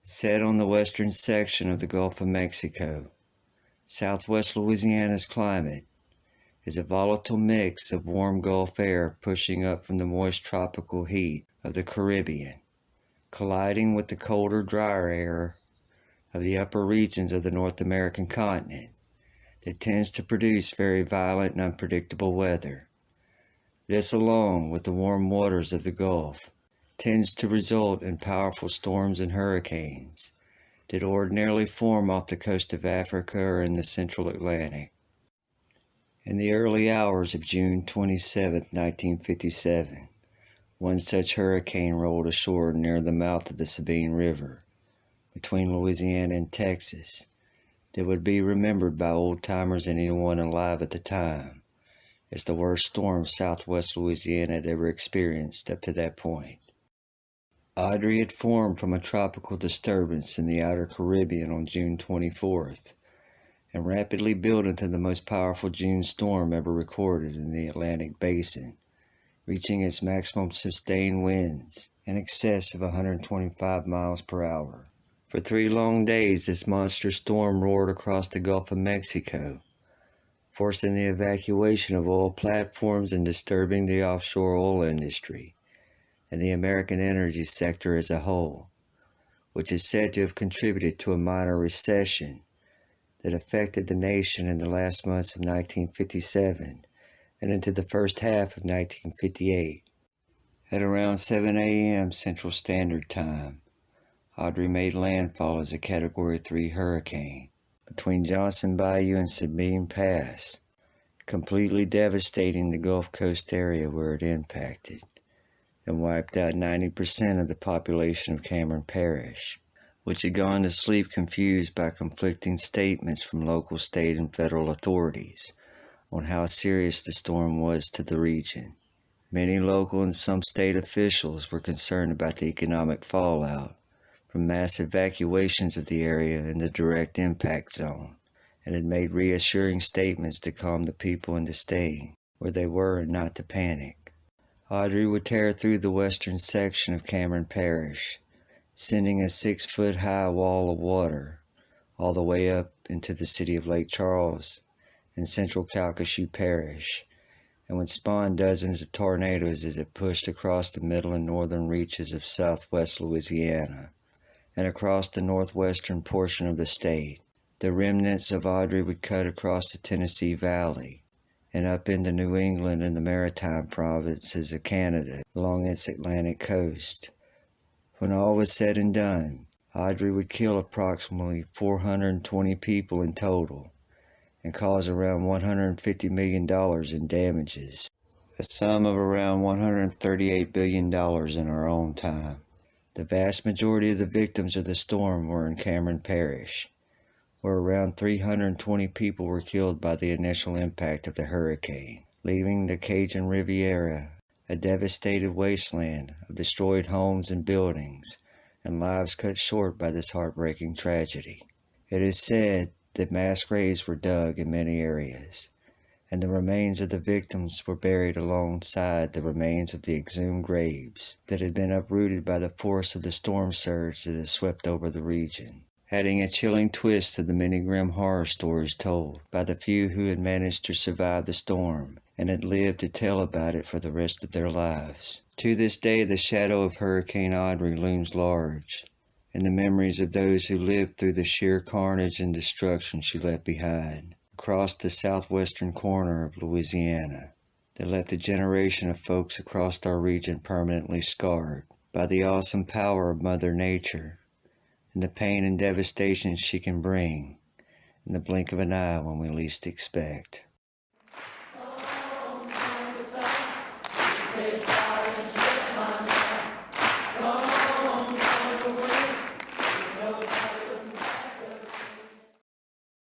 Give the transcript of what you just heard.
Set on the western section of the Gulf of Mexico, southwest Louisiana's climate is a volatile mix of warm Gulf air pushing up from the moist tropical heat of the Caribbean, colliding with the colder, drier air of the upper regions of the North American continent that tends to produce very violent and unpredictable weather. This, along with the warm waters of the Gulf, tends to result in powerful storms and hurricanes that ordinarily form off the coast of Africa or in the central Atlantic. In the early hours of June 27, 1957, one such hurricane rolled ashore near the mouth of the Sabine River, between Louisiana and Texas, that would be remembered by old-timers and anyone alive at the time as the worst storm southwest Louisiana had ever experienced up to that point. Audrey had formed from a tropical disturbance in the outer Caribbean on June 24th, and rapidly built into the most powerful June storm ever recorded in the Atlantic Basin, reaching its maximum sustained winds in excess of 125 miles per hour. For 3 long days, this monster storm roared across the Gulf of Mexico, forcing the evacuation of oil platforms and disturbing the offshore oil industry and the American energy sector as a whole, which is said to have contributed to a minor recession that affected the nation in the last months of 1957 and into the first half of 1958. At around 7 a.m. Central Standard Time, Audrey made landfall as a Category 3 hurricane between Johnson Bayou and Sabine Pass, completely devastating the Gulf Coast area where it impacted, and wiped out 90% of the population of Cameron Parish, which had gone to sleep confused by conflicting statements from local, state, and federal authorities on how serious the storm was to the region. Many local and some state officials were concerned about the economic fallout from mass evacuations of the area in the direct impact zone, and had made reassuring statements to calm the people into staying where they were and not to panic. Audrey would tear through the western section of Cameron Parish, sending a 6-foot-high wall of water all the way up into the city of Lake Charles in central Calcasieu Parish, and would spawn dozens of tornadoes as it pushed across the middle and northern reaches of southwest Louisiana and across the northwestern portion of the state. The remnants of Audrey would cut across the Tennessee Valley and up into New England and the maritime provinces of Canada along its Atlantic coast. When all was said and done, Audrey would kill approximately 420 people in total and cause around $150 million in damages, a sum of around $138 billion in our own time. The vast majority of the victims of the storm were in Cameron Parish, where around 320 people were killed by the initial impact of the hurricane, leaving the Cajun Riviera a devastated wasteland of destroyed homes and buildings, and lives cut short by this heartbreaking tragedy. It is said that mass graves were dug in many areas, and the remains of the victims were buried alongside the remains of the exhumed graves that had been uprooted by the force of the storm surge that had swept over the region, adding a chilling twist to the many grim horror stories told by the few who had managed to survive the storm and had lived to tell about it for the rest of their lives. To this day, the shadow of Hurricane Audrey looms large in the memories of those who lived through the sheer carnage and destruction she left behind across the southwestern corner of Louisiana, that left a generation of folks across our region permanently scarred by the awesome power of Mother Nature and the pain and devastation she can bring in the blink of an eye when we least expect.